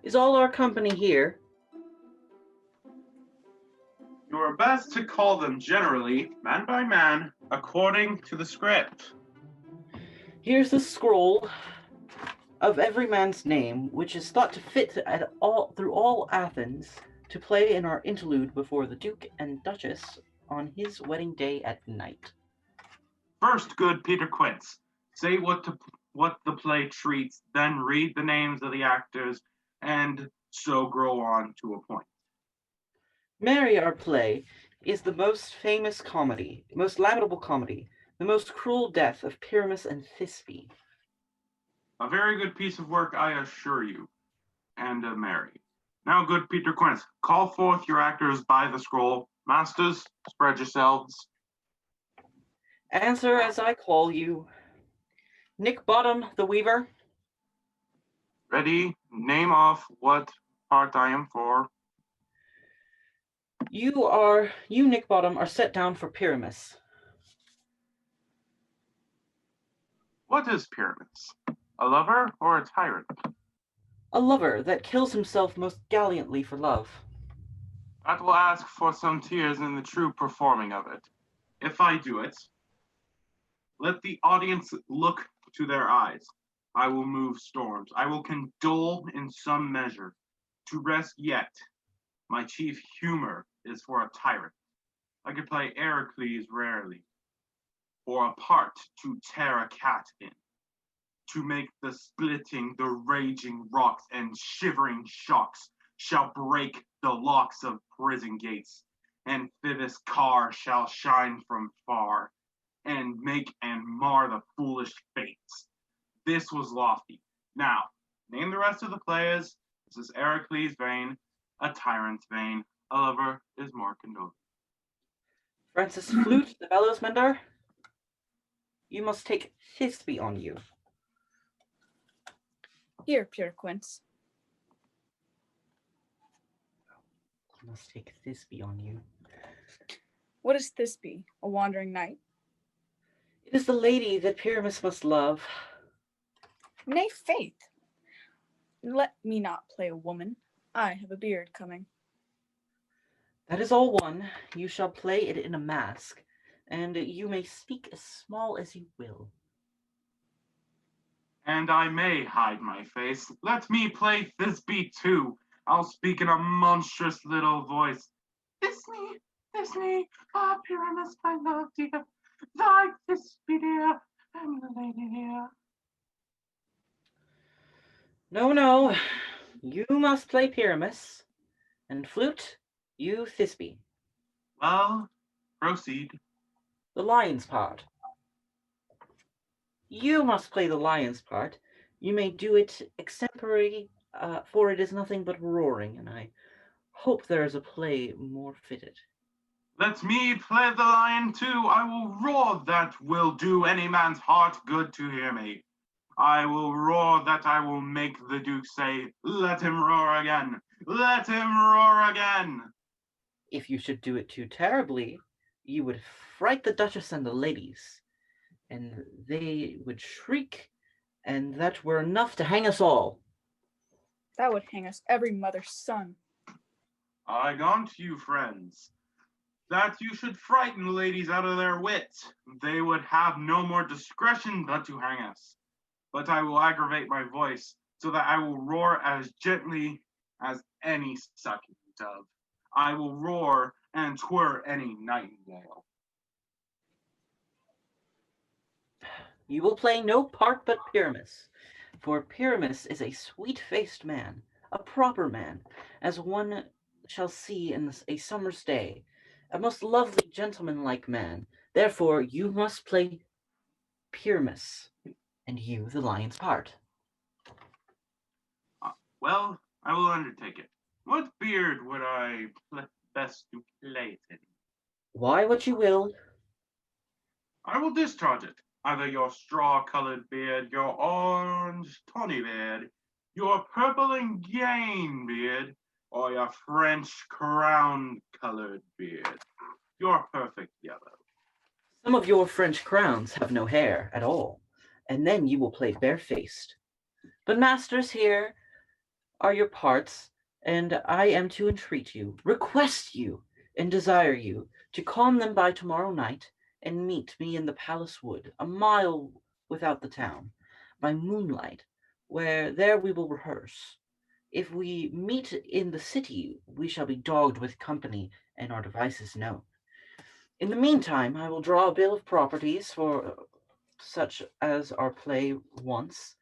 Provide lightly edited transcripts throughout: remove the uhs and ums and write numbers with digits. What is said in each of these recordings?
Is all our company here? You are best to call them generally, man by man, according to the script. Here's the scroll of every man's name, which is thought to fit through all Athens to play in our interlude before the Duke and Duchess on his wedding day at night. First, good Peter Quince, say what the play treats, then read the names of the actors, and so grow on to a point. Mary, our play, is the most famous comedy, most lamentable comedy, the most cruel death of Pyramus and Thisbe. A very good piece of work, I assure you, and Mary. Now, good Peter Quince, call forth your actors by the scroll. Masters, spread yourselves. Answer as I call you. Nick Bottom, the weaver. Ready, name off what part I am for. You, Nick Bottom, are set down for Pyramus. What is Pyramus? A lover or a tyrant? A lover that kills himself most gallantly for love. That will ask for some tears in the true performing of it. If I do it, let the audience look to their eyes. I will move storms. I will condole in some measure. To rest yet, my chief humor is for a tyrant. I could play Heracles rarely, or a part to tear a cat in, to make the splitting, the raging rocks and shivering shocks shall break the locks of prison gates, and Phoebus' car shall shine from far, and make and mar the foolish fates. This was lofty. Now, name the rest of the players. This is Heracles' vein, a tyrant's vein. A lover is more condoled. Francis Flute, the bellows mender. You must take Thisbe on you. Here, Peter Quince. You must take Thisbe on you. What is Thisbe, a wandering knight? It is the lady that Pyramus must love. Nay, faith. Let me not play a woman. I have a beard coming. That is all one. You shall play it in a mask, and you may speak as small as you will. And I may hide my face. Let me play Thisbe too. I'll speak in a monstrous little voice. Thisbe, Pyramus, my love dear, thy Thisbe dear, and the lady here. No, you must play Pyramus, and Flute, you Thisbe. Well, proceed. The lion's part. You must play the lion's part. You may do it extempore, for it is nothing but roaring, and I hope there is a play more fitted. Let me play the lion too. I will roar, that will do any man's heart good to hear me. I will roar that I will make the Duke say, let him roar again. Let him roar again. If you should do it too terribly, you would fright the Duchess and the ladies, and they would shriek, and that were enough to hang us all. That would hang us every mother's son. I gaunt you, friends, that you should frighten ladies out of their wits. They would have no more discretion but to hang us. But I will aggravate my voice so that I will roar as gently as any sucking dove. I will roar and twir any nightingale. You will play no part but Pyramus, for Pyramus is a sweet-faced man, a proper man, as one shall see in a summer's day, a most lovely gentleman-like man. Therefore you must play Pyramus, and you the lion's part. Well, I will undertake it. What beard would I best to play it in? Why, what you will. I will discharge it. Either your straw-colored beard, your orange tawny beard, your purple and gain beard, or your French crown-colored beard. Your perfect yellow. Some of your French crowns have no hair at all, and then you will play barefaced. But masters, here are your parts, and I am to entreat you, request you, and desire you to calm them by tomorrow night and meet me in the palace wood, a mile without the town, by moonlight, where there we will rehearse. If we meet in the city, we shall be dogged with company and our devices known. In the meantime, I will draw a bill of properties for such as our play wants.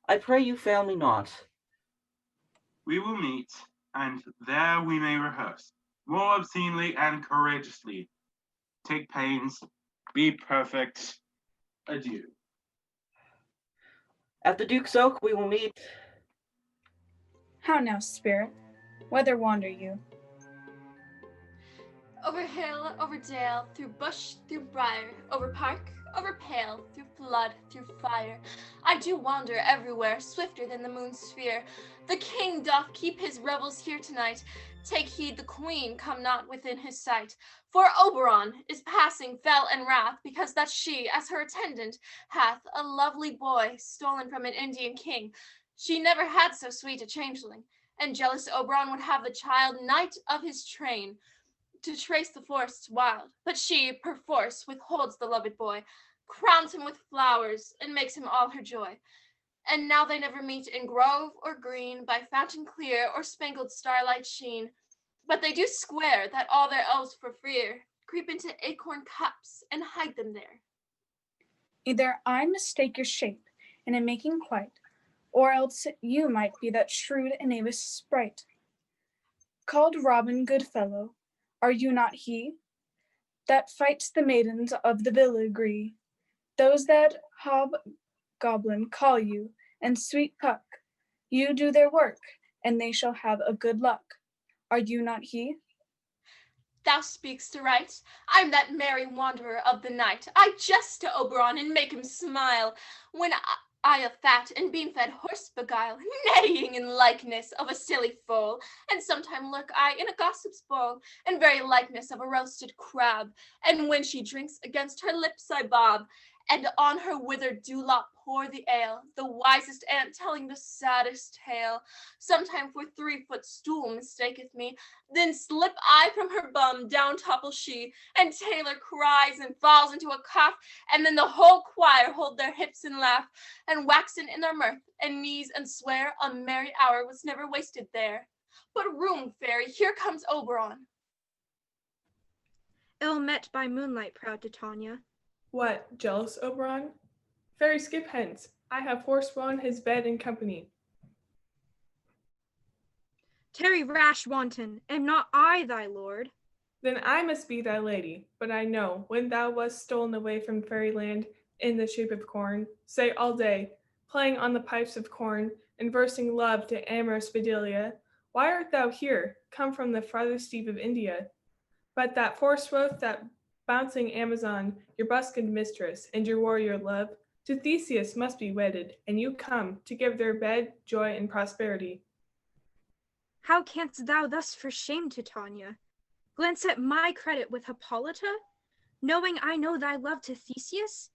I pray you fail me not. We will meet, and there we may rehearse, more obscenely and courageously. Take pains, be perfect. Adieu. At the Duke's Oak we will meet. How now, spirit? Whither wander you? Over hill, over dale, through bush, through briar, over park, over pale, through flood, through fire. I do wander everywhere, swifter than the moon's sphere. The king doth keep his revels here tonight. Take heed the queen come not within his sight. For Oberon is passing fell and wrath, because that she, as her attendant, hath a lovely boy stolen from an Indian king. She never had so sweet a changeling, and jealous Oberon would have the child knight of his train, to trace the forests wild, but she, perforce, withholds the loved boy, crowns him with flowers, and makes him all her joy. And now they never meet in grove or green, by fountain clear or spangled starlight sheen, but they do square that all their elves for fear creep into acorn cups and hide them there. Either I mistake your shape, and am making quite, or else you might be that shrewd and avis sprite, called Robin Goodfellow. Are you not he that fights the maidens of the Villagree? Those that hobgoblin call you, and sweet Puck, you do their work, and they shall have a good luck. Are you not he? Thou speak'st aright. I'm that merry wanderer of the night. I jest to Oberon and make him smile, when I a fat and bean-fed horse beguile, neighing in likeness of a silly foal, and sometime lurk I in a gossip's bowl, in very likeness of a roasted crab, and when she drinks against her lips I bob, and on her withered dewlap pour the ale, the wisest aunt telling the saddest tale. Sometime for 3-foot stool mistaketh me, then slip I from her bum, down topples she, and Taylor cries and falls into a cough, and then the whole choir hold their hips and laugh, and waxen in their mirth, and knees and swear a merry hour was never wasted there. But room, fairy, here comes Oberon. Ill met by moonlight, proud Titania. What, jealous, Oberon? Fairy, skip hence. I have forsworn his bed and company. Tarry, rash wanton, am not I thy lord? Then I must be thy lady, but I know, when thou wast stolen away from fairyland in the shape of corn, say all day, playing on the pipes of corn, and versing love to amorous Bedelia, why art thou here, come from the farthest deep of India? But that forsooth, that bouncing Amazon, your busked mistress, and your warrior love, to Theseus must be wedded, and you come to give their bed joy and prosperity. How canst thou thus for shame, Titania, glance at my credit with Hippolyta, knowing I know thy love to Theseus?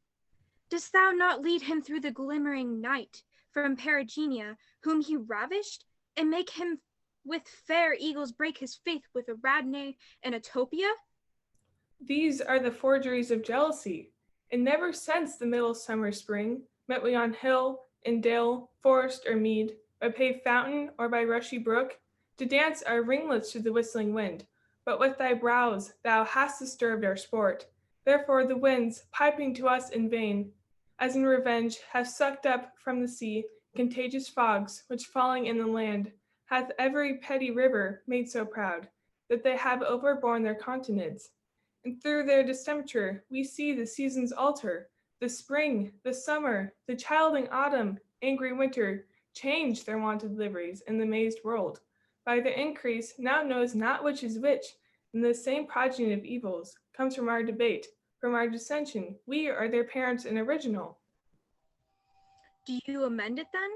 Dost thou not lead him through the glimmering night from Perigenia, whom he ravished, and make him with fair eagles break his faith with Ariadne and Utopia? These are the forgeries of jealousy, and never since the middle summer spring met we on hill, in dale, forest, or mead, by paved fountain or by rushy brook, to dance our ringlets to the whistling wind. But with thy brows thou hast disturbed our sport. Therefore the winds, piping to us in vain, as in revenge, have sucked up from the sea contagious fogs, which falling in the land, hath every petty river made so proud, that they have overborne their continents. And through their distemper we see the seasons alter, the spring, the summer, the childing autumn, angry winter, change their wonted liveries in the mazed world. By their increase now knows not which is which, and the same progeny of evils comes from our debate, from our dissension. We are their parents in original. Do you amend it then?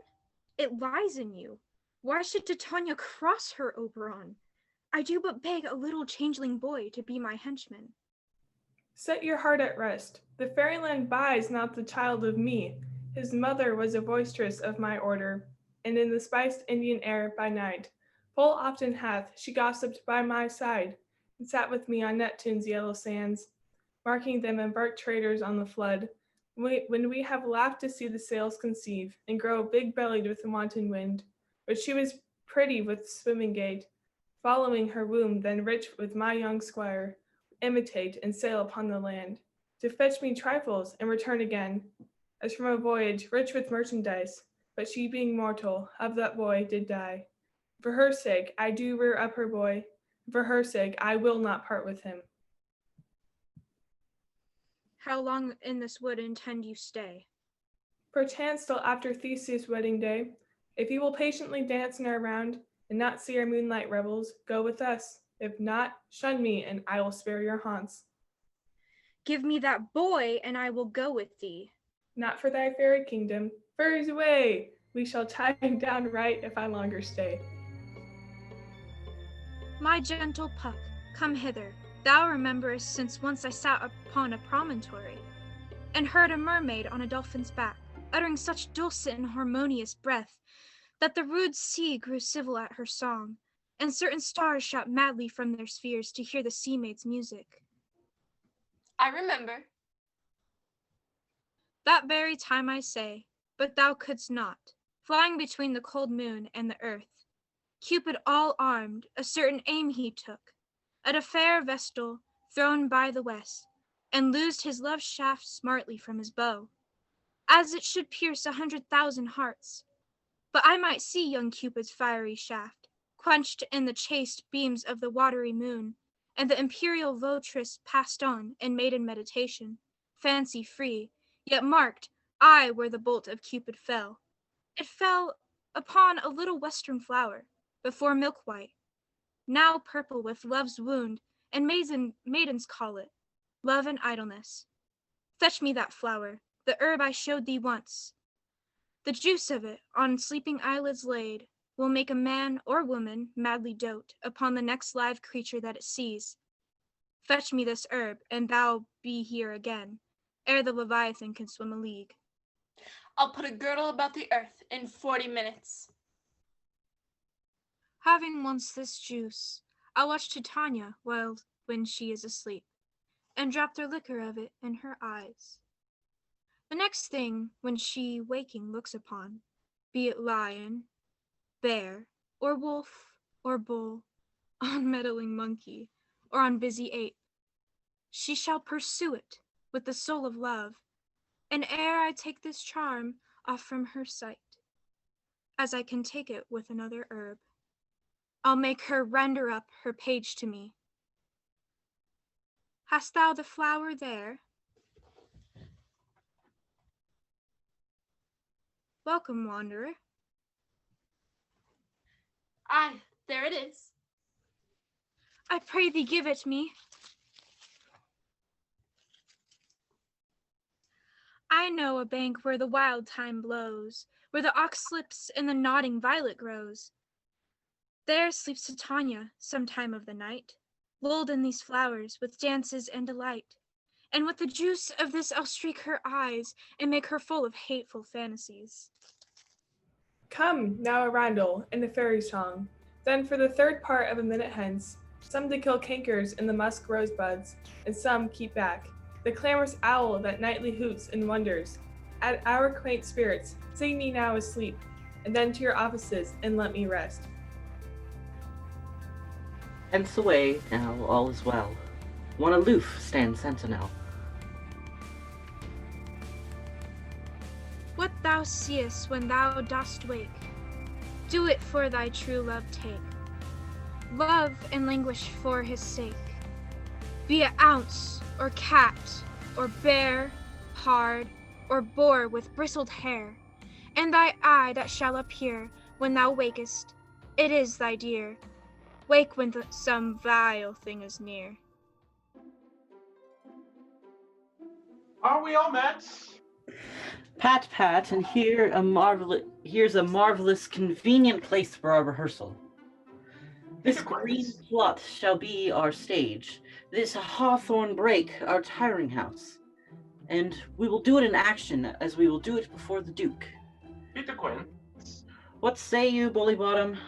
It lies in you. Why should Titania cross her Oberon? I do but beg a little changeling boy to be my henchman. Set your heart at rest. The fairyland buys not the child of me. His mother was a voistress of my order. and in the spiced Indian air by night. Full often hath she gossiped by my side, and sat with me on Neptune's yellow sands, marking them and burnt traders on the flood. When we have laughed to see the sails conceive, and grow big-bellied with the wanton wind, but she was pretty with swimming gait, following her womb, then rich with my young squire, imitate and sail upon the land, to fetch me trifles and return again, as from a voyage rich with merchandise, but she being mortal, of that boy did die. For her sake I do rear up her boy, for her sake I will not part with him. How long in this wood intend you stay? Perchance till after Theseus' wedding day. If you will patiently dance in our round, and not see our moonlight revels, go with us. If not, shun me, and I will spare your haunts. Give me that boy, and I will go with thee. Not for thy fairy kingdom. Fairies away! We shall tie him down right if I longer stay. My gentle Puck, come hither. Thou rememberest since once I sat upon a promontory, and heard a mermaid on a dolphin's back, uttering such dulcet and harmonious breath, that the rude sea grew civil at her song, and certain stars shot madly from their spheres to hear the sea maid's music. I remember. That very time I say, but thou couldst not, flying between the cold moon and the earth. Cupid all armed, a certain aim he took, at a fair vestal thrown by the west, and loosed his love shaft smartly from his bow, as it should pierce 100,000 hearts. But I might see young Cupid's fiery shaft, quenched in the chaste beams of the watery moon, and the imperial votress passed on in maiden meditation, fancy free, yet marked I where the bolt of Cupid fell. It fell upon a little western flower, before milk white, now purple with love's wound, and maidens call it love and idleness. Fetch me that flower, the herb I showed thee once. The juice of it, on sleeping eyelids laid, will make a man or woman madly dote upon the next live creature that it sees. Fetch me this herb, and thou be here again, ere the Leviathan can swim a league. I'll put a girdle about the earth in 40 minutes. Having once this juice, I'll watch Titania when she is asleep, and drop the liquor of it in her eyes. The next thing when she waking looks upon, be it lion, bear, or wolf, or bull, on meddling monkey, or on busy ape, she shall pursue it with the soul of love, and ere I take this charm off from her sight, as I can take it with another herb, I'll make her render up her page to me. Hast thou the flower there? Welcome, wanderer. Aye, there it is. I pray thee give it me. I know a bank where the wild thyme blows, where the ox slips and the nodding violet grows. There sleeps Titania some time of the night, lulled in these flowers with dances and delight. And with the juice of this I'll streak her eyes and make her full of hateful fantasies. Come, now a roundel, and a fairy song. Then for the third part of a minute hence, some to kill cankers in the musk rosebuds, and some keep back the clamorous owl that nightly hoots and wonders at our quaint spirits. Sing me now asleep, and then to your offices, and let me rest. Hence away, now all is well. One aloof stands sentinel. What thou seest when thou dost wake, do it for thy true love take. Love and languish for his sake. Be it ounce, or cat, or bear, pard, or boar with bristled hair, and thy eye that shall appear when thou wakest, it is thy dear. Wake when some vile thing is near. Are we all met? Pat, pat, and here's a marvelous, convenient place for our rehearsal. This green plot shall be our stage, this hawthorn brake our tiring house, and we will do it in action as we will do it before the Duke. Peter Quinn. What say you, Bully Bottom?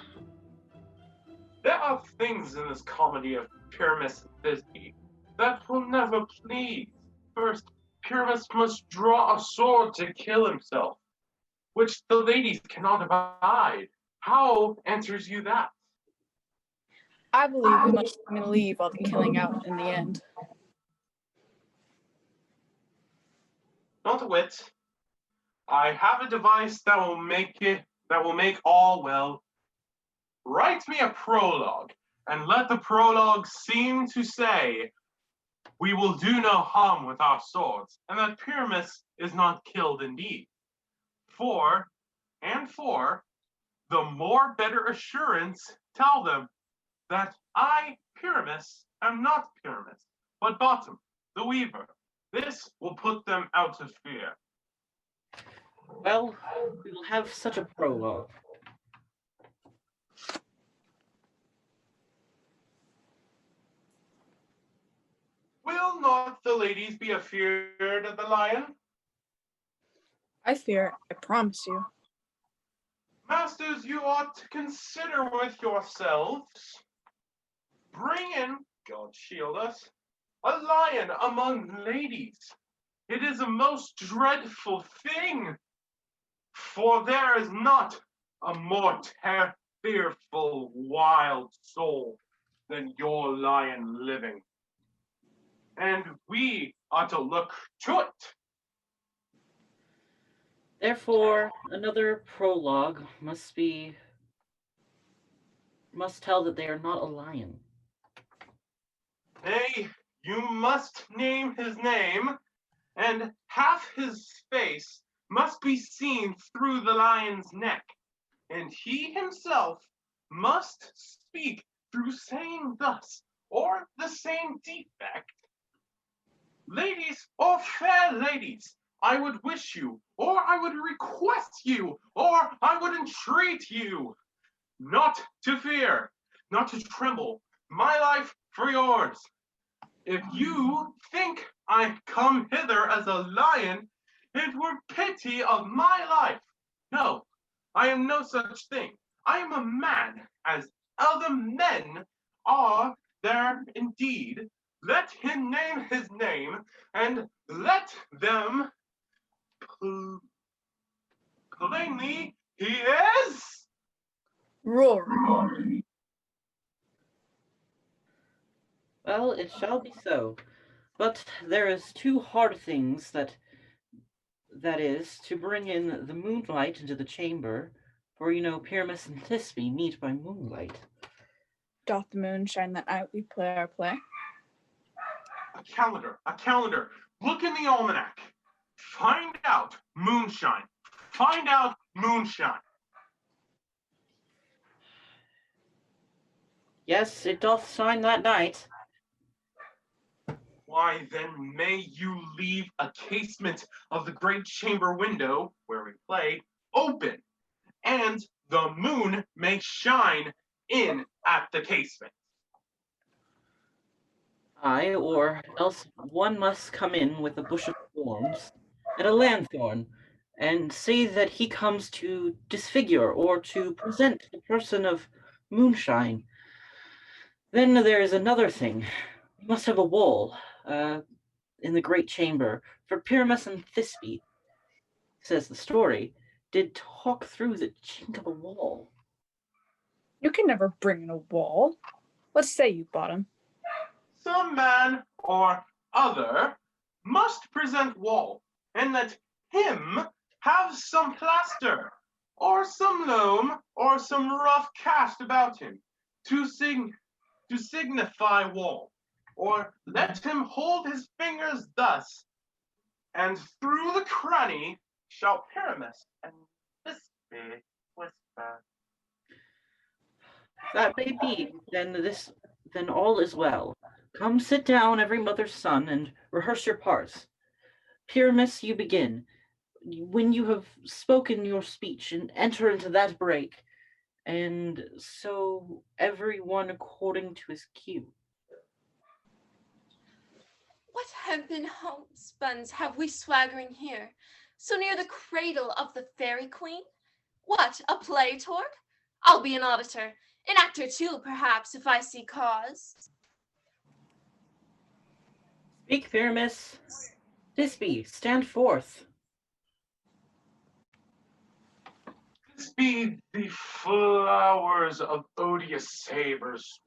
There are things in this comedy of Pyramus and Thisbe that will never please. First, Pyramus must draw a sword to kill himself, which the ladies cannot abide. How answers you that? I believe we must leave all the killing out in the end. Not a whit. I have a device that will make all well. Write me a prologue, and let the prologue seem to say, we will do no harm with our swords, and that Pyramus is not killed indeed. For, the more better assurance, tell them that I, Pyramus, am not Pyramus, but Bottom, the weaver. This will put them out of fear. Well, we will have such a prologue. Will not the ladies be afeard of the lion? I fear, I promise you. Masters, you ought to consider with yourselves. Bring in, God shield us, a lion among ladies. It is a most dreadful thing, for there is not a more fearful wild soul than your lion living. And we ought to look to it. Therefore, another prologue must tell that they are not a lion. Nay, you must name his name, and half his face must be seen through the lion's neck, and he himself must speak through saying thus, or the same defect. Ladies, or fair ladies, I would wish you, or I would request you, or I would entreat you, not to fear, not to tremble, my life for yours. If you think I come hither as a lion, it were pity of my life. No, I am no such thing. I am a man, as other men are there indeed. Let him name his name, and let them plainly he is Rory. Well, it shall be so. But there is two hard things that is, to bring in the moonlight into the chamber, for Pyramus and Thisbe meet by moonlight. Doth the moon shine that night we play our play? a calendar. Look in the almanac. Find out moonshine. Yes, it doth shine that night. Why, then may you leave a casement of the great chamber window, where we play, open, and the moon may shine in at the casement. Aye, or else one must come in with a bush of thorns and a lanthorn, and say that he comes to disfigure or to present the person of moonshine. Then there is another thing. We must have a wall in the great chamber, for Pyramus and Thisbe, says the story, did talk through the chink of a wall. You can never bring in a wall. What say you, Bottom? Some man or other must present wall, and let him have some plaster, or some loam, or some rough cast about him, to signify wall, or let him hold his fingers thus, and through the cranny shall Pyramus and Thisbe whisper. That may be, then all is well. Come sit down, every mother's son, and rehearse your parts. Pyramus, you begin. When you have spoken your speech, and enter into that break, and so every one according to his cue. What hempen homespuns have we swaggering here, so near the cradle of the fairy queen? What, a play, Tord? I'll be an auditor, an actor too, perhaps, if I see cause. Speak, Pyramus. Thisbe, stand forth. This be the flowers of odious sabres.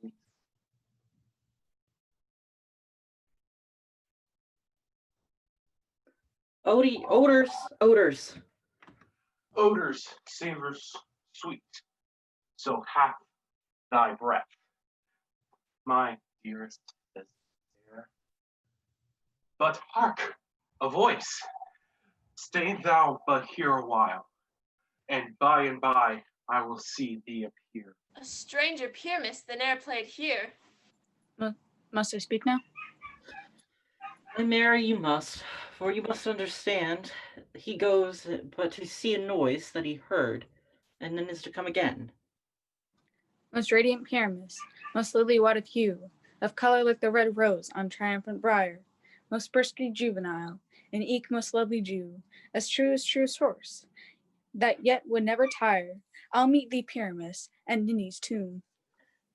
Odors. Odors, savors, sweet. So hath thy breath, my dearest desire. But hark, a voice. Stay thou but here a while, and by I will see thee appear. A stranger Pyramus than e'er played here. Must I speak now? My Mary, you must, for you must understand, he goes but to see a noise that he heard, and then is to come again. Most radiant Pyramus, most lily-white of hue, of color like the red rose on triumphant briar, most briskly juvenile, and eke most lovely Jew, as truest horse, that yet would never tire, I'll meet thee, Pyramus, at Ninny's tomb.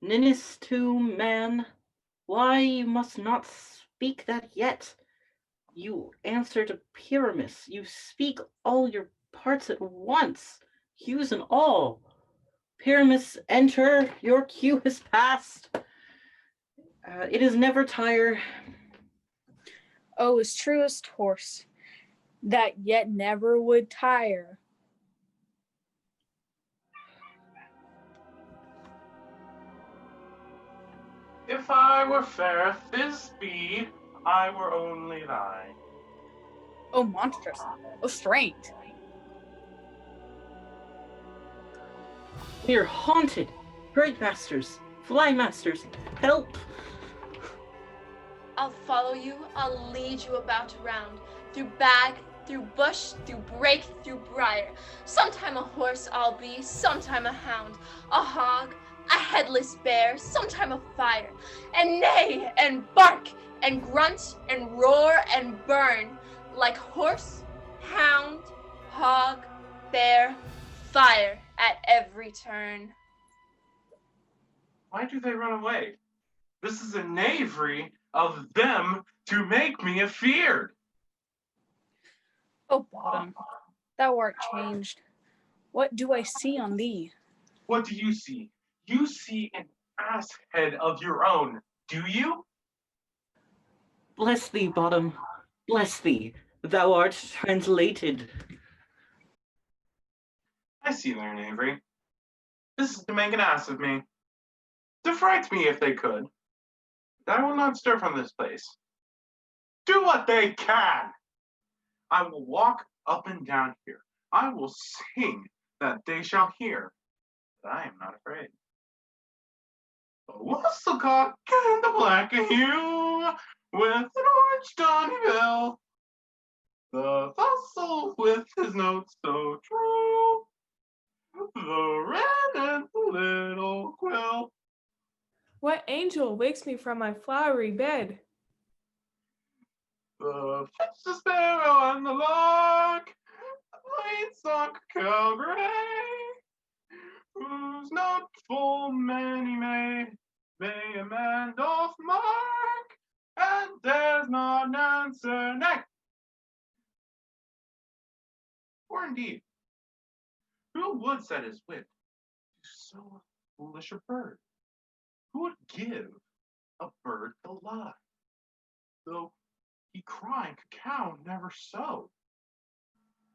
Ninny's tomb, man? Why, you must not speak that yet. You answer to Pyramus. You speak all your parts at once, hues and all. Pyramus, enter, your cue has passed. It is never tire. Oh, as truest horse, that yet never would tire. If I were fair, Thisbe, I were only thine. Oh, monstrous, oh, strange. We are haunted. Great masters, fly masters, help. I'll follow you, I'll lead you about around, through bag, through bush, through brake, through briar. Sometime a horse I'll be, sometime a hound, a hog, a headless bear, sometime a fire, and neigh, and bark, and grunt, and roar, and burn, like horse, hound, hog, bear, fire at every turn. Why do they run away? This is a knavery of them to make me afeard. Oh, bottom, thou art changed. What do I see on thee? What do you see? You see an ass head of your own, do you? Bless thee, bottom, bless thee. Thou art translated. I see their knavery. This is to make an ass of me. To fright me if they could. I will not stir from this place. Do what they can. I will walk up and down here. I will sing that they shall hear. But I am not afraid. The whistlecock and the black hue, with an orange tawny bill. The thistle with his notes so true. The wren and the little quill. What angel wakes me from my flowery bed? The finch, the sparrow, and the lark. The plain sock cow gray, whose note full many may a man doth mark, and dares not answer nay. For indeed, who would set his wit to so foolish a bird? Who would give a bird the lie, though he crying could never so?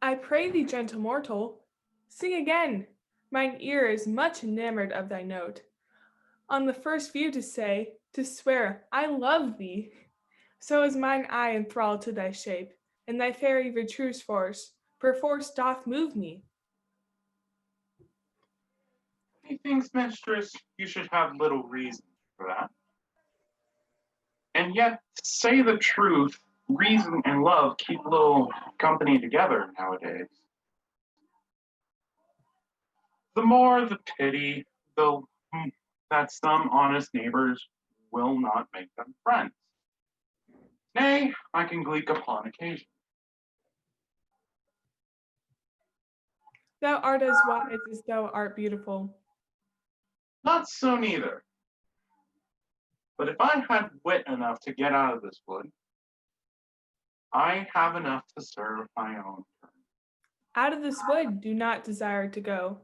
I pray thee, gentle mortal, sing again. Mine ear is much enamored of thy note. On the first view to say, to swear, I love thee. So is mine eye enthralled to thy shape, and thy fairy virtue's force, perforce doth move me. Methinks, mistress, you should have little reason for that. And yet, to say the truth, reason and love keep little company together nowadays. The more the pity, though that some honest neighbors will not make them friends. Nay, I can gleek upon occasion. Thou art as wise as thou art beautiful. Not so neither. But if I had wit enough to get out of this wood, I have enough to serve my own turn. Out of this wood do not desire to go.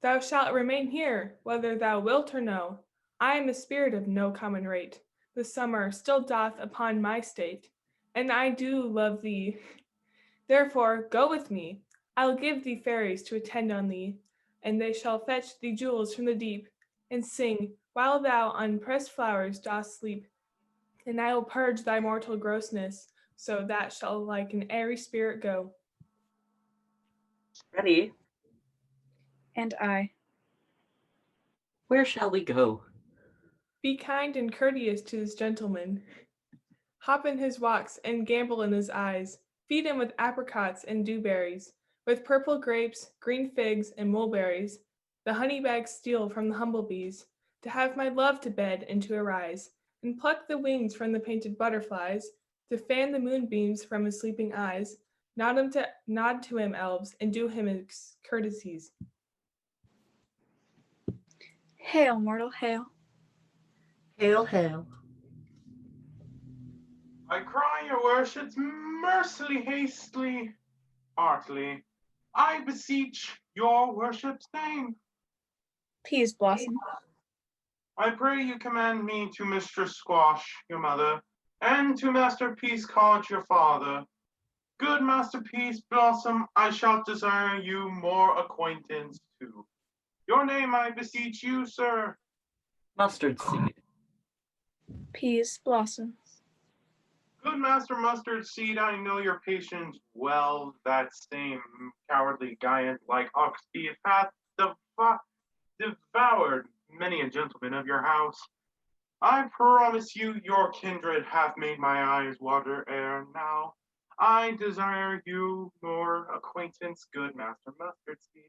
Thou shalt remain here, whether thou wilt or no. I am a spirit of no common rate. The summer still doth upon my state, and I do love thee. Therefore, go with me. I'll give thee fairies to attend on thee, and they shall fetch thee jewels from the deep, and sing, while thou on pressed flowers dost sleep. And I will purge thy mortal grossness, so that shall like an airy spirit go. Ready? And I. Where shall we go? Be kind and courteous to this gentleman. Hop in his walks and gambol in his eyes. Feed him with apricots and dewberries, with purple grapes, green figs, and mulberries. The honey bags steal from the humblebees, to have my love to bed and to arise, and pluck the wings from the painted butterflies, to fan the moonbeams from his sleeping eyes. Nod to him, elves, and do him his courtesies. Hail, mortal, hail. Hail, hail. I cry your worships mercily, hastily, heartily. I beseech your worship's name. Peas blossom. I pray you command me to Mistress Squash, your mother, and to Master Peace College, your father. Good Master Peace Blossom, I shall desire you more acquaintance too. Your name I beseech you, sir. Mustard seed. Peas blossom. Good Master Mustard Seed, I know your patience well. That same cowardly giant like ox thief hath devoured many a gentleman of your house. I promise you your kindred hath made my eyes water ere now. I desire you more acquaintance, good Master Mustard Seed.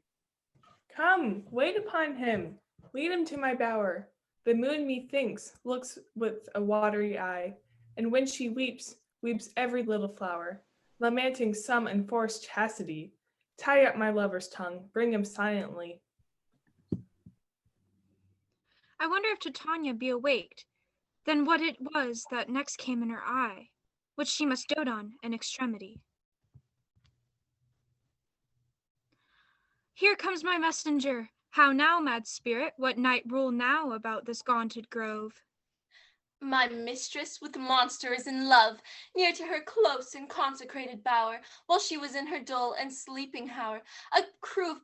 Come, wait upon him. Lead him to my bower. The moon, methinks, looks with a watery eye, and when she weeps, weeps every little flower, lamenting some enforced chastity. Tie up my lover's tongue, bring him silently. I wonder if Titania be awaked, then what it was that next came in her eye, which she must dote on in extremity. Here comes my messenger. How now, mad spirit, what night rule now about this gaunted grove? My mistress with the monster is in love, near to her close and consecrated bower, while she was in her dull and sleeping hour. A crew of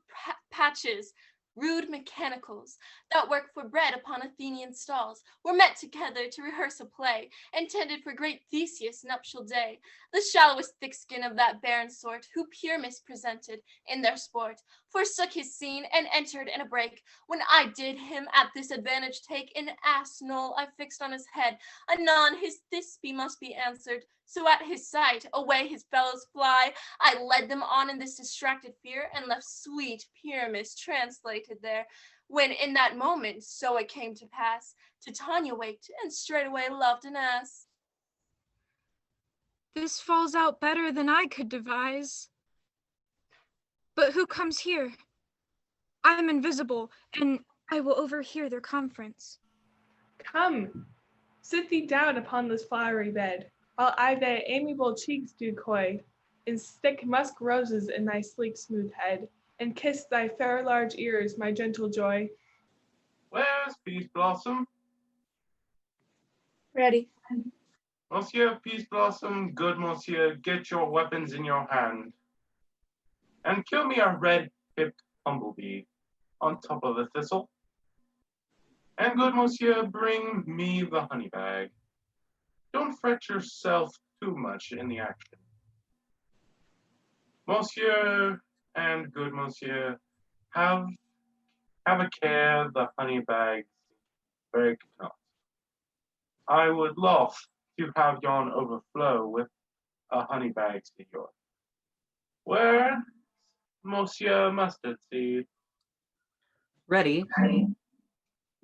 patches, rude mechanicals, that work for bread upon Athenian stalls, were met together to rehearse a play, intended for great Theseus' nuptial day. The shallowest thick-skin of that barren sort, who pure mispresented in their sport, forsook his scene and entered in a break. When I did him at this advantage take, an ass knoll I fixed on his head. Anon his Thisbe must be answered, so at his sight away his fellows fly. I led them on in this distracted fear, and left sweet Pyramus translated there. When in that moment, so it came to pass, Titania waked, and straightway loved an ass. This falls out better than I could devise. But who comes here? I am invisible, and I will overhear their conference. Come, sit thee down upon this flowery bed, while I thy amiable cheeks do coy, and stick musk roses in thy sleek smooth head, and kiss thy fair large ears, my gentle joy. Where's Peace Blossom? Ready. Monsieur Peace Blossom, good monsieur, get your weapons in your hand. And kill me a red-hipped humblebee on top of a thistle. And good monsieur, bring me the honey bag. Don't fret yourself too much in the action. Monsieur and good monsieur, have a care the honey bags break not. I would loth to have yon overflow with a honey bag, senor. Where, Monsieur Mustard Seed? Ready?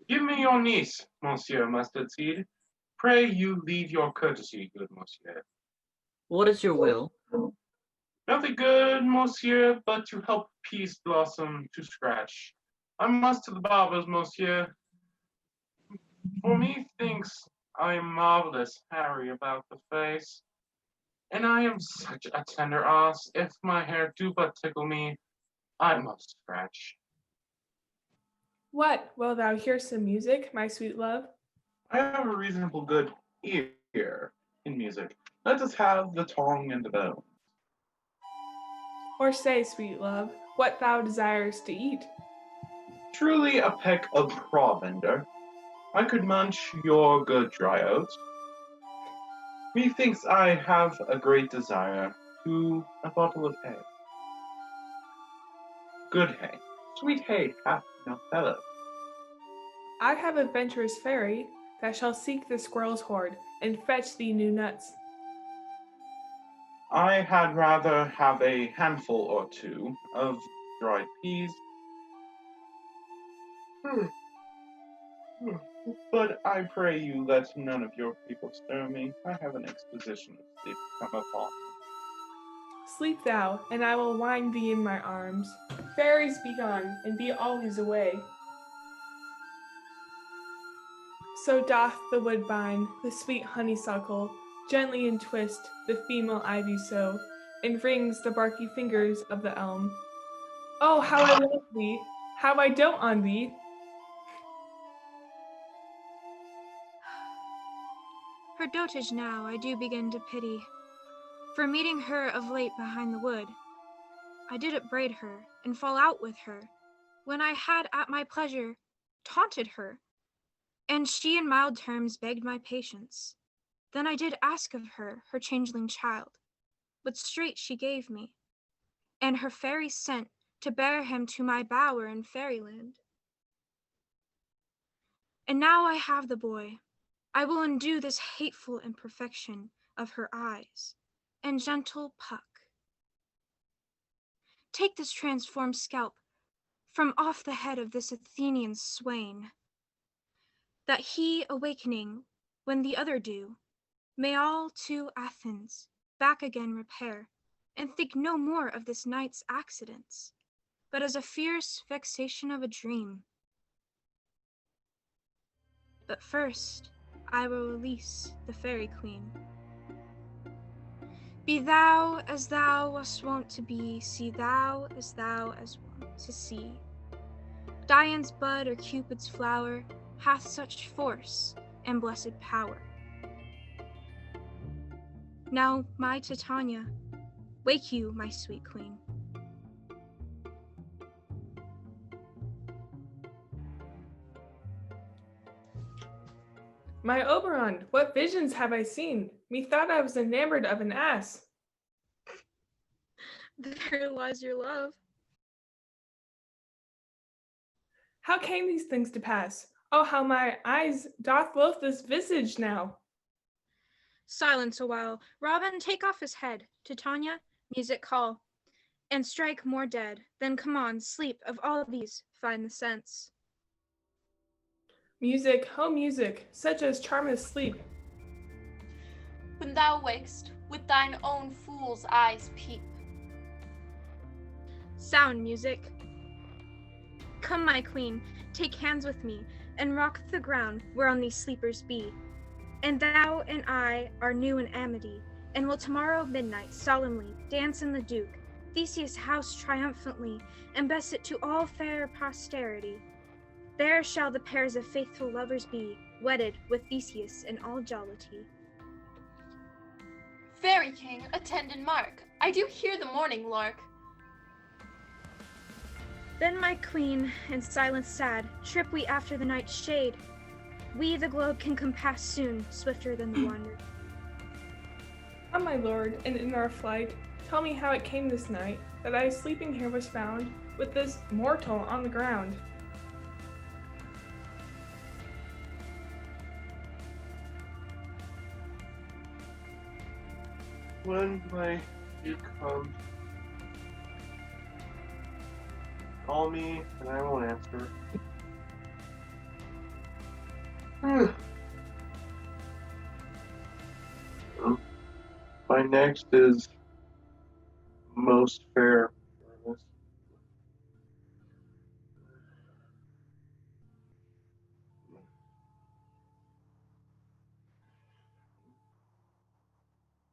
Give me your niece, Monsieur Mustard Seed. Pray you leave your courtesy, good monsieur. What is your will? Nothing good, monsieur, but to help peace blossom to scratch. I must to the barbers, monsieur. For me thinks I am marvelous, Harry, about the face. And I am such a tender ass, if my hair do but tickle me, I must scratch. What, wilt thou hear some music, my sweet love? I have a reasonable good ear in music. Let us have the tongue and the bone. Or say, sweet love, what thou desirest to eat? Truly a peck of provender. I could munch your good dry oats. Methinks I have a great desire to a bottle of hay. Good hay. Sweet hay hath no fellow. I have a venturous fairy that shall seek the squirrel's hoard and fetch thee new nuts. I had rather have a handful or two of dried peas. But I pray you let none of your people stir me. I have an exposition of sleep come upon me. Sleep thou, and I will wind thee in my arms. Fairies be gone, and be always away. So doth the woodbine, the sweet honeysuckle, gently entwist the female ivy so, and wrings the barky fingers of the elm. Oh, how I love thee! How I dote on thee! Her dotage now I do begin to pity, for meeting her of late behind the wood. I did upbraid her, and fall out with her, when I had at my pleasure taunted her, and she in mild terms begged my patience. Then I did ask of her changeling child, but straight she gave me, and her fairy sent to bear him to my bower in fairyland. And now I have the boy, I will undo this hateful imperfection of her eyes, and gentle Puck. Take this transformed scalp from off the head of this Athenian swain, that he, awakening when the other do, may all to Athens back again repair, and think no more of this night's accidents, but as a fierce vexation of a dream. But first, I will release the fairy queen. Be thou as thou wast wont to be, see thou as wont to see. Dian's bud or Cupid's flower hath such force and blessed power. Now, my Titania, wake you, my sweet queen. My Oberon, what visions have I seen? Methought I was enamored of an ass. There lies your love. How came these things to pass? Oh, how my eyes doth loathe this visage now. Silence a while. Robin, take off his head. Titania, music call. And strike more dead. Then come on, sleep. Of all these, find the sense. Music, oh music, such as charmeth sleep. When thou wakest, with thine own fool's eyes peep. Sound, music. Come, my queen, take hands with me, and rock the ground whereon these sleepers be. And thou and I are new in amity, and will tomorrow midnight solemnly dance in the Duke, Theseus' house triumphantly, and best it to all fair posterity. There shall the pairs of faithful lovers be, wedded with Theseus in all jollity. Fairy king, attend and mark. I do hear the morning lark. Then, my queen, in silence sad, trip we after the night's shade. We the globe can compass soon, swifter than the wonder. Ah, my lord, and in our flight, tell me how it came this night, that I sleeping here was found, with this mortal on the ground. When may you come? Call me and I won't answer. My next is most fair.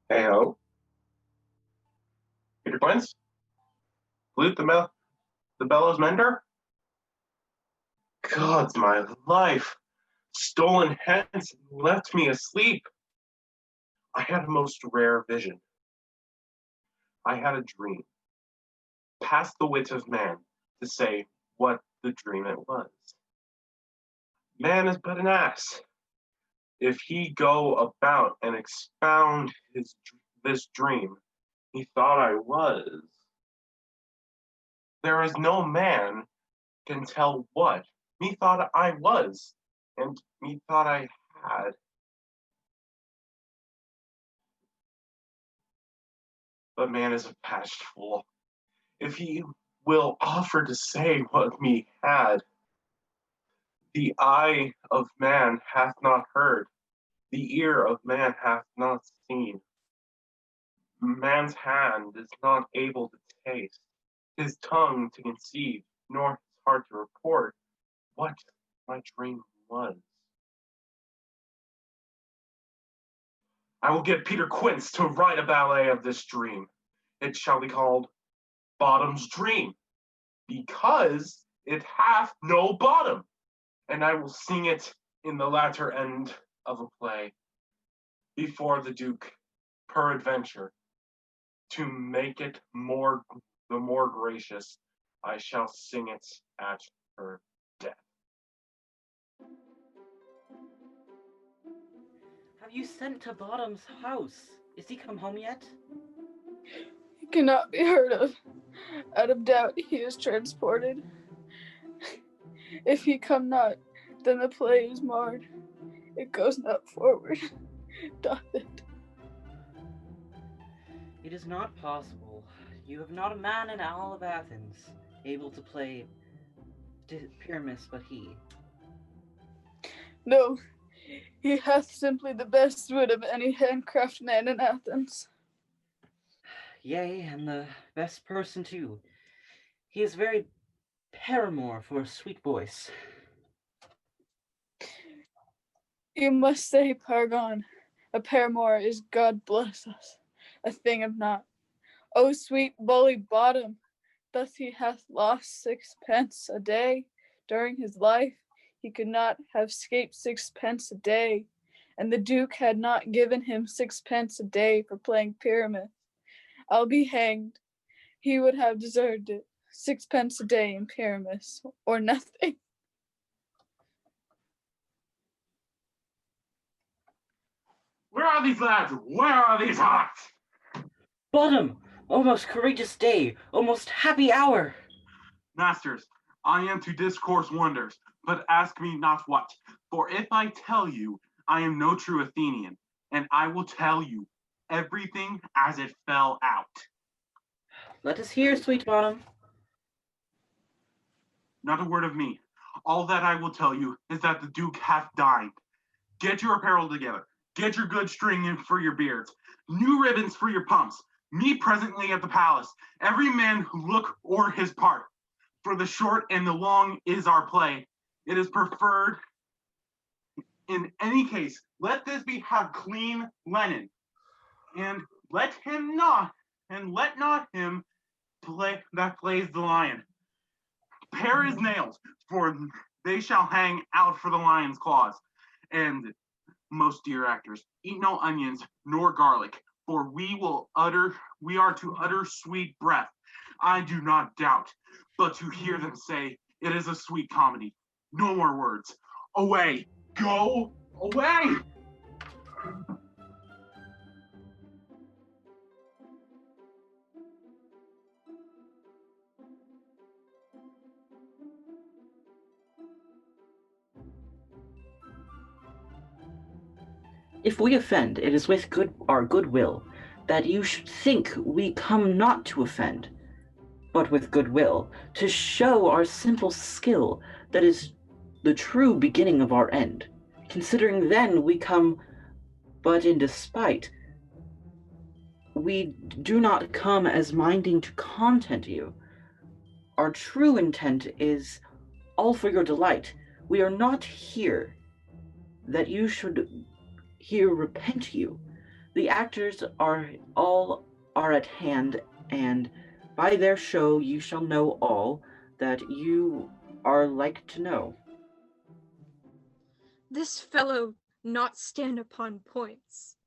Hey ho, Peter Quince, flute the bellows mender. God's my life, stolen hence and left me asleep. I had a most rare vision. I had a dream, past the wit of man to say what the dream it was. Man is but an ass. If he go about and expound this dream, he thought I was. There is no man can tell what methought I was, and methought I had. But man is a patched fool. If he will offer to say what me had, the eye of man hath not heard, the ear of man hath not seen. Man's hand is not able to taste, his tongue to conceive, nor his heart to report what my dream was. I will get Peter Quince to write a ballet of this dream. It shall be called Bottom's Dream, because it hath no bottom, and I will sing it in the latter end of a play, before the Duke, peradventure, to make it the more gracious, I shall sing it at her death. Have you sent to Bottom's house? Is he come home yet? He cannot be heard of. Out of doubt he is transported. If he come not, then the play is marred. It goes not forward, doth it? It is not possible. You have not a man in all of Athens able to play Pyramus but he. No, he hath simply the best wit of any handcraft man in Athens. Yea, and the best person too. He is very paramour for a sweet voice. You must say, Pargon, a paramour is, God bless us, a thing of naught. O sweet bully Bottom, thus he hath lost 6 pence a day during his life. He could not have 'scaped 6 pence a day, and the Duke had not given him 6 pence a day for playing Pyramus. I'll be hanged. He would have deserved it. 6 pence a day in Pyramus, or nothing. Where are these lads? Where are these hearts? Bottom! O most courageous day! O most happy hour! Masters, I am to discourse wonders, but ask me not what. For if I tell you, I am no true Athenian, and I will tell you everything as it fell out. Let us hear, sweet Bottom. Not a word of me. All that I will tell you is that the Duke hath dined. Get your apparel together. Get your good string in for your beards. New ribbons for your pumps. Me presently at the palace. Every man who look or his part. For the short and the long is our play. It is preferred. In any case, let this be have clean linen. And let not him play that plays the lion. Pare his nails, for they shall hang out for the lion's claws. And most dear actors, eat no onions nor garlic, for we are to utter sweet breath. I do not doubt, but to hear them say it is a sweet comedy. No more words. Away, go away. If we offend, it is with our good will, that you should think we come not to offend, but with good will, to show our simple skill that is the true beginning of our end, considering then we come but in despite. We do not come as minding to content you. Our true intent is all for your delight. We are not here that you should here repent you. The actors are at hand, and by their show you shall know all that you are like to know. This fellow not stand upon points.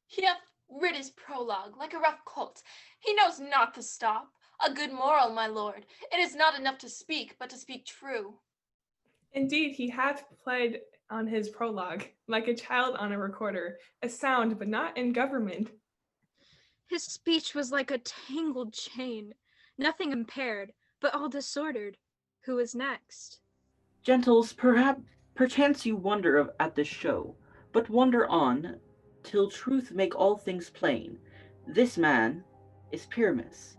He hath rid his prologue like a rough colt. He knows not the stop. A good moral, my lord. It is not enough to speak, but to speak true. Indeed, he hath played on his prologue, like a child on a recorder, a sound but not in government. His speech was like a tangled chain, nothing impaired, but all disordered. Who is next? Gentles, perchance you wonder at this show, but wonder on, till truth make all things plain. This man is Pyramus.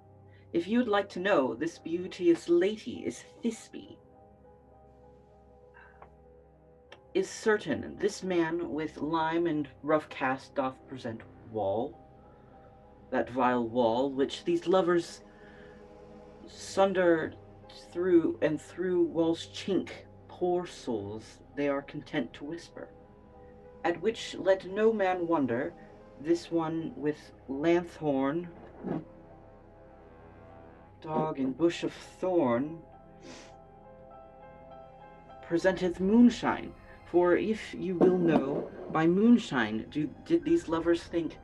If you'd like to know, this beauteous lady is Thisbe. Is certain this man with lime and rough cast doth present wall, that vile wall which these lovers sunder through, and through wall's chink, poor souls, they are content to whisper. At which let no man wonder, this one with lanthorn, dog and bush of thorn, presenteth moonshine. For if you will know, by moonshine did these lovers think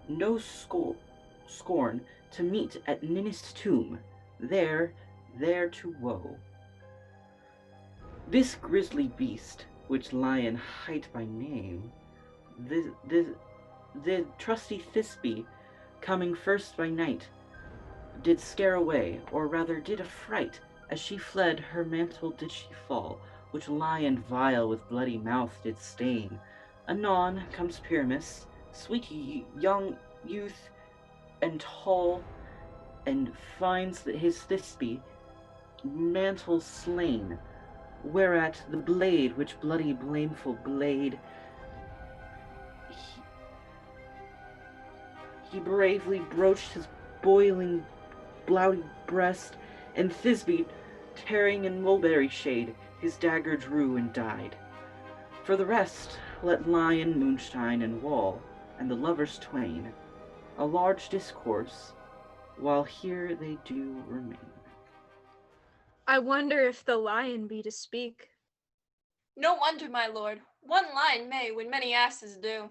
no scorn to meet at Ninnis' tomb, there to woe. This grisly beast, which lion hight by name, the trusty Thisbe, coming first by night, did scare away, or rather did affright. As she fled, her mantle did she fall, which lion vile with bloody mouth did stain. Anon comes Pyramus, sweet young youth and tall, and finds that his Thisbe mantle slain, whereat the blade, which bloody blameful blade, he bravely broached his boiling bloody breast, and Thisbe, tearing in mulberry shade, his dagger drew and died. For the rest, let lie in moonshine and wall, and the lovers twain, a large discourse, while here they do remain. I wonder if the lion be to speak. No wonder, my lord. One lion may when many asses do.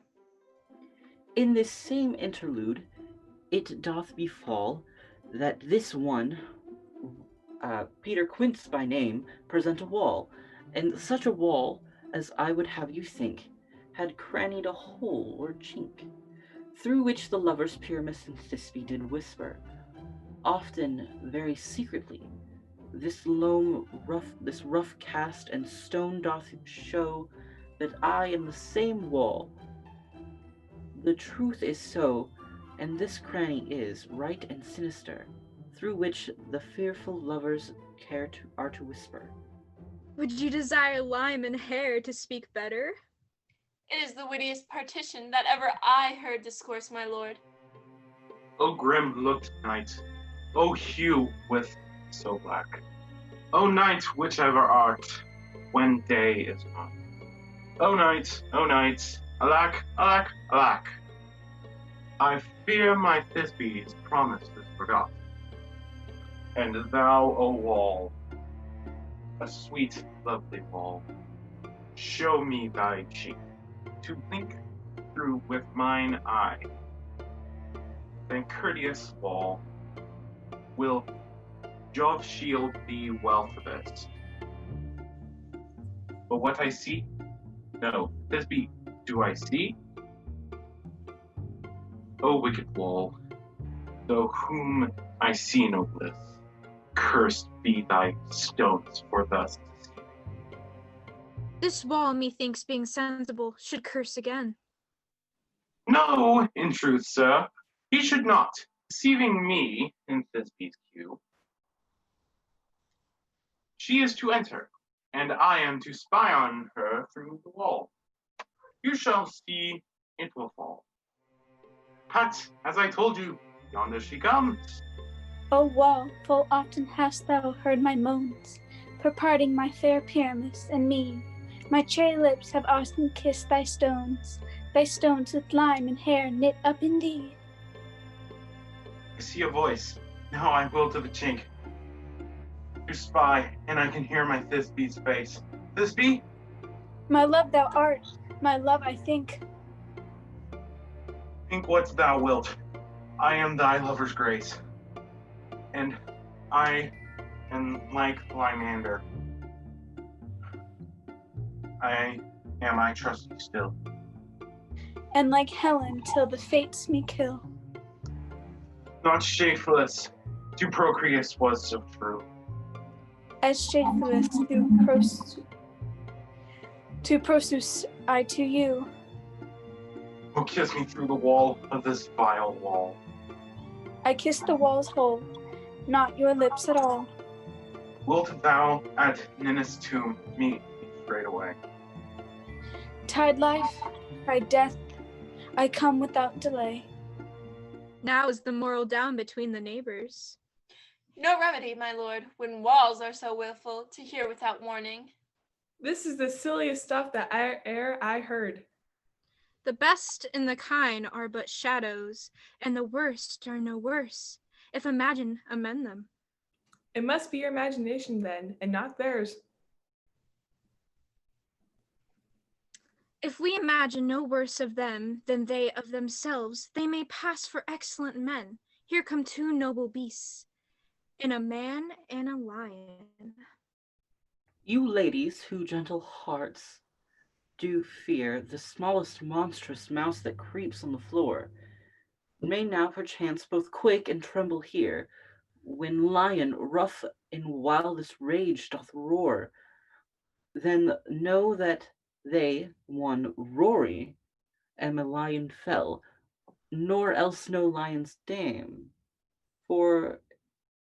In this same interlude, it doth befall that this one, Peter Quince by name, present a wall, and such a wall as I would have you think had crannied a hole or chink, through which the lovers Pyramus and Thisbe did whisper, often very secretly. This rough cast and stone doth show that I am the same wall. The truth is so, and this cranny is right and sinister, through which the fearful lovers are to whisper. Would you desire lime and hair to speak better? It is the wittiest partition that ever I heard discourse, my lord. O grim-looked night, O hue with so black, O night whichever art, when day is not. O night, alack, alack, alack. I fear my Thisbe's promise is forgot. And thou, O wall, a sweet, lovely wall, show me thy cheek, to think through with mine eye. Then courteous wall, will Jove shield thee well for this. But what I see? No, Thisbe, do I see? O wicked wall, though whom I see no bliss, cursed be thy stones for thus to see. This wall, methinks, being sensible, should curse again. No, in truth, sir, he should not, deceiving me in Thisbe's cue. She is to enter, and I am to spy on her through the wall. You shall see it will fall. But, as I told you, yonder she comes. O wall, full often hast thou heard my moans, for parting my fair Pyramus and me. My cherry lips have often kissed thy stones with lime and hair knit up in thee. I see a voice. Now I will to the chink. You spy, and I can hear my Thisbe's face. Thisbe? My love thou art, my love I think. Think what thou wilt. I am thy lover's grace. And I am like Lymander. I trust you still. And like Helen till the fates me kill. Not Shapeless, to Procreus was so true. As shapeless to Prosus I to you. Oh, kiss me through the wall of this vile wall. I kiss the wall's hole, not your lips at all. Wilt thou at Ninus' tomb meet me straightway? Tide life, tide death, I come without delay. Now is the moral down between the neighbors. No remedy, my lord, when walls are so willful to hear without warning. This is the silliest stuff that e'er I heard. The best and the kind are but shadows, and the worst are no worse, if imagine amend them. It must be your imagination then, and not theirs. If we imagine no worse of them than they of themselves, they may pass for excellent men. Here come two noble beasts, and a man and a lion. You ladies, who gentle hearts do fear the smallest monstrous mouse that creeps on the floor, may now perchance both quake and tremble here, when lion rough in wildest rage doth roar. Then know that they, one Rory, and the lion fell, nor else no lion's dame. For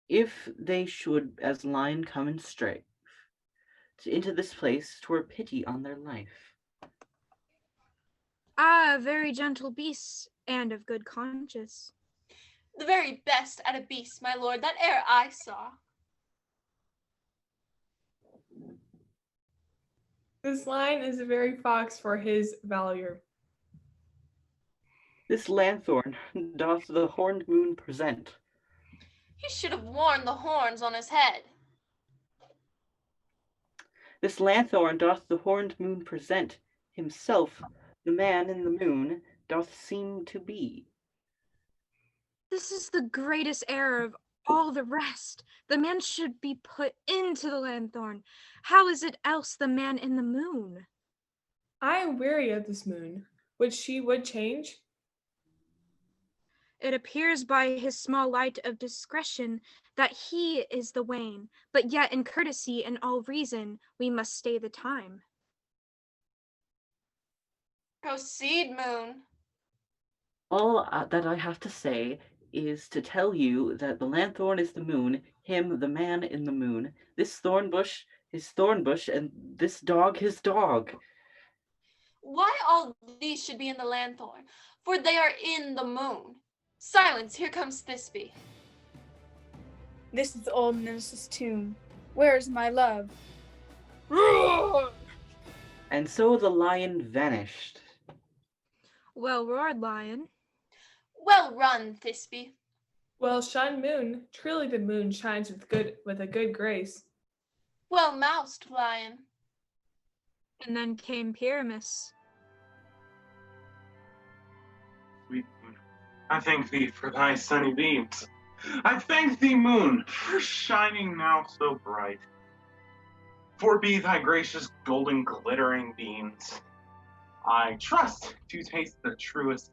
if they should as lion come and strafe into this place, 'twere pity on their life. Ah, very gentle beasts, and of good conscience. The very best at a beast, my lord, that e'er I saw. This lion is a very fox for his valor. This lanthorn doth the horned moon present. He should have worn the horns on his head. This lanthorn doth the horned moon present. Himself, the man in the moon, doth seem to be. This is the greatest error of all the rest. The man should be put into the lanthorn. How is it else the man in the moon? I am weary of this moon, which she would change. It appears by his small light of discretion that he is the wane, but yet in courtesy and all reason we must stay the time. Proceed, moon. All that I have to say is to tell you that the lanthorn is the moon, him the man in the moon, this thorn bush his thorn bush, and this dog his dog. Why all these should be in the lanthorn, for they are in the moon. Silence, here comes Thisbe. This is old Ninus' tomb. Where is my love? And so the lion vanished. Well roared, lion. Well run, Thisbe. Well shone, moon. Truly the moon shines with a good grace. Well moused, lion. And then came Pyramus. Sweet moon, I thank thee for thy sunny beams. I thank thee, moon, for shining now so bright. For be thy gracious golden glittering beams. I trust to taste the truest.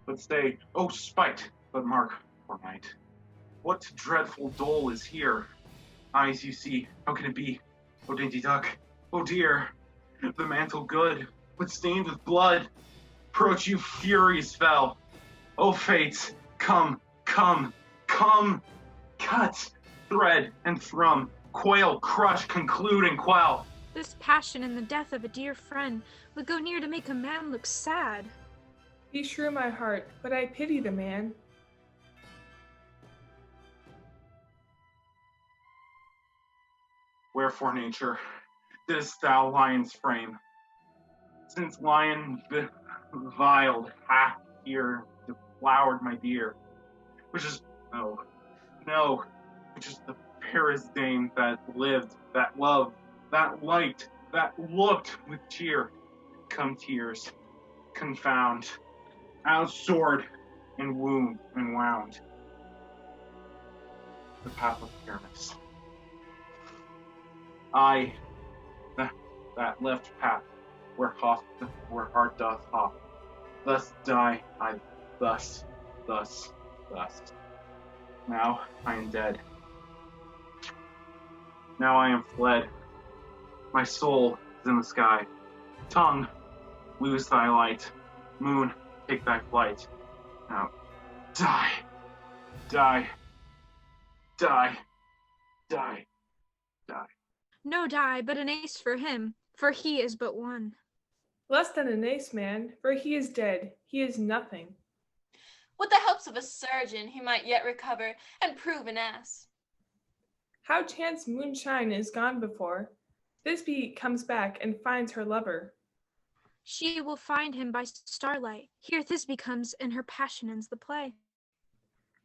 But stay, oh spite, but mark for night. What dreadful dole is here? Eyes you see, how can it be? Oh dainty duck, oh dear, the mantle good, but stained with blood. Approach you furies fell. Oh fates, come, come, come, cut, thread and thrum, quail, crush, conclude and quell. This passion in the death of a dear friend would go near to make a man look sad. Be sure, my heart, but I pity the man. Wherefore, nature, didst thou lion's frame? Since lion viled hath here deflowered my dear, which is, no, which is the Paris dame that lived, that loved, that liked, that looked with cheer. Come tears, confound, out sword, and wound, and wound. The path of Pyramus. I, that left path, where heart doth hop. Thus die I, thus. Now I am dead. Now I am fled. My soul is in the sky. Tongue, lose thy light. Moon, take thy flight. Now, die. No die, but an ace for him, for he is but one. Less than an ace, man, for he is dead. He is nothing. With the helps of a surgeon, he might yet recover and prove an ass. How chance moonshine is gone before. Thisbe comes back and finds her lover. She will find him by starlight. Here Thisbe comes, and her passion ends the play.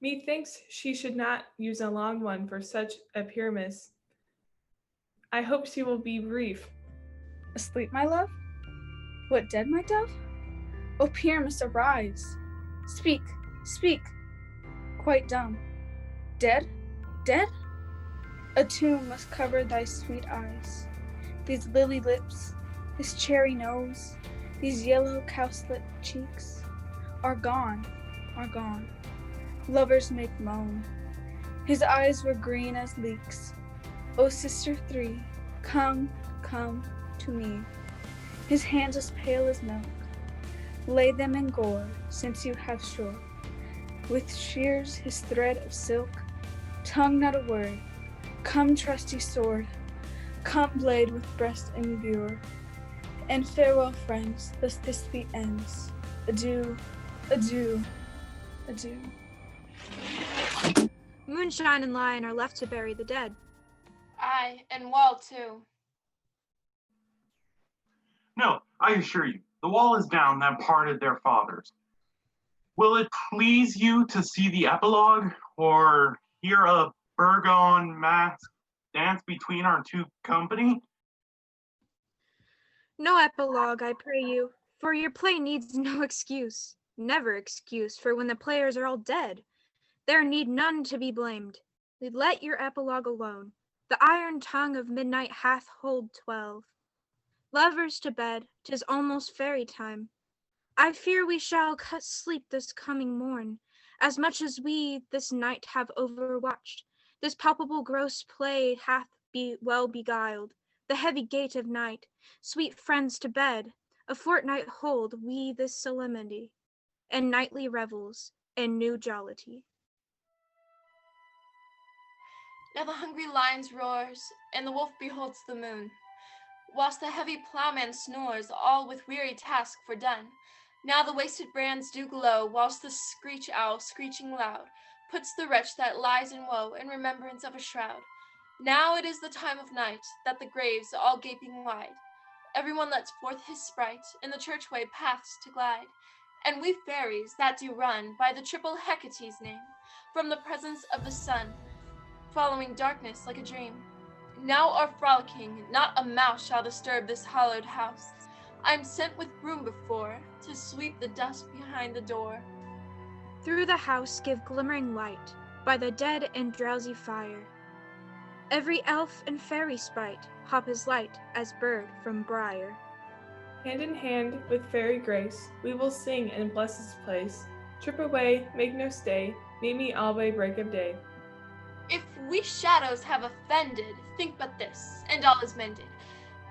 Methinks she should not use a long one for such a Pyramus. I hope she will be brief. Asleep, my love? What, dead, my dove? O Pyramus, arise! Speak, speak! Quite dumb. Dead? Dead? A tomb must cover thy sweet eyes. These lily lips, this cherry nose, these yellow cowslip cheeks are gone, are gone. Lovers make moan. His eyes were green as leeks. O sister three, come, come to me. His hands as pale as milk. Lay them in gore, since you have sure. With shears his thread of silk. Tongue not a word. Come, trusty sword. Come, blade with breast imbure. And farewell, friends, thus this feat ends. Adieu, adieu, adieu. Moonshine and Lion are left to bury the dead. Aye, and well too. No, I assure you, the wall is down that parted their fathers. Will it please you to see the epilogue, or hear a Burgon mask dance between our two company? No epilogue, I pray you, for your play needs no excuse, never excuse, for when the players are all dead, there need none to be blamed. Let your epilogue alone. The iron tongue of midnight hath hold 12. Lovers to bed, 'tis almost fairy time. I fear we shall cut sleep this coming morn, as much as we this night have overwatched. This palpable gross play hath well beguiled the heavy gate of night. Sweet friends to bed, a fortnight hold we this solemnity, and nightly revels, and new jollity. Now the hungry lion roars, and the wolf beholds the moon, whilst the heavy ploughman snores, all with weary task fordone. Now the wasted brands do glow, whilst the screech owl, screeching loud, puts the wretch that lies in woe in remembrance of a shroud. Now it is the time of night, that the graves all gaping wide, everyone lets forth his sprite in the churchway paths to glide, and we fairies that do run by the triple Hecate's name, from the presence of the sun, following darkness like a dream. Now are frolicking, not a mouse shall disturb this hallowed house. I am sent with broom before, to sweep the dust behind the door. Through the house give glimmering light, by the dead and drowsy fire. Every elf and fairy sprite hop as light as bird from briar. Hand in hand with fairy grace, we will sing and bless this place. Trip away, make no stay, meet me alway break of day. If we shadows have offended, think but this, and all is mended,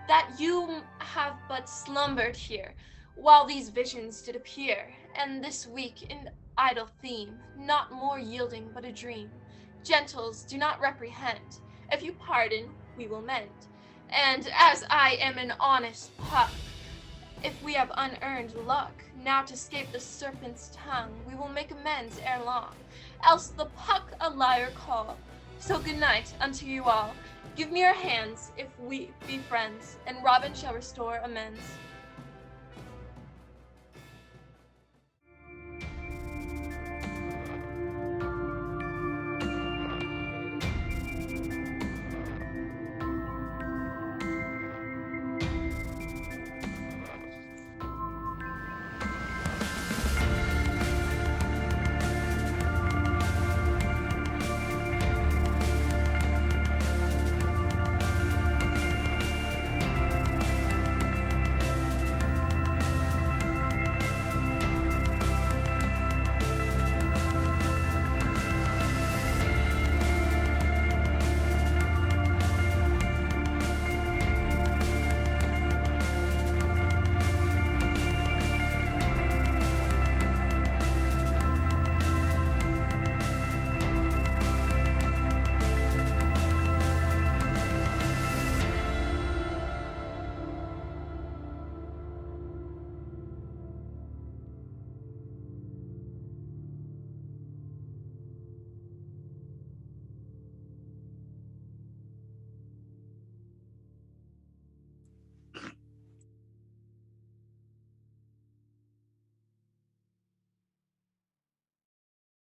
that you have but slumbered here, while these visions did appear, and this week in idle theme, not more yielding but a dream. Gentles, do not reprehend. If you pardon, we will mend. And as I am an honest puck, if we have unearned luck, now to escape the serpent's tongue, we will make amends ere long, else the puck a liar call. So good night unto you all. Give me your hands if we be friends, and Robin shall restore amends.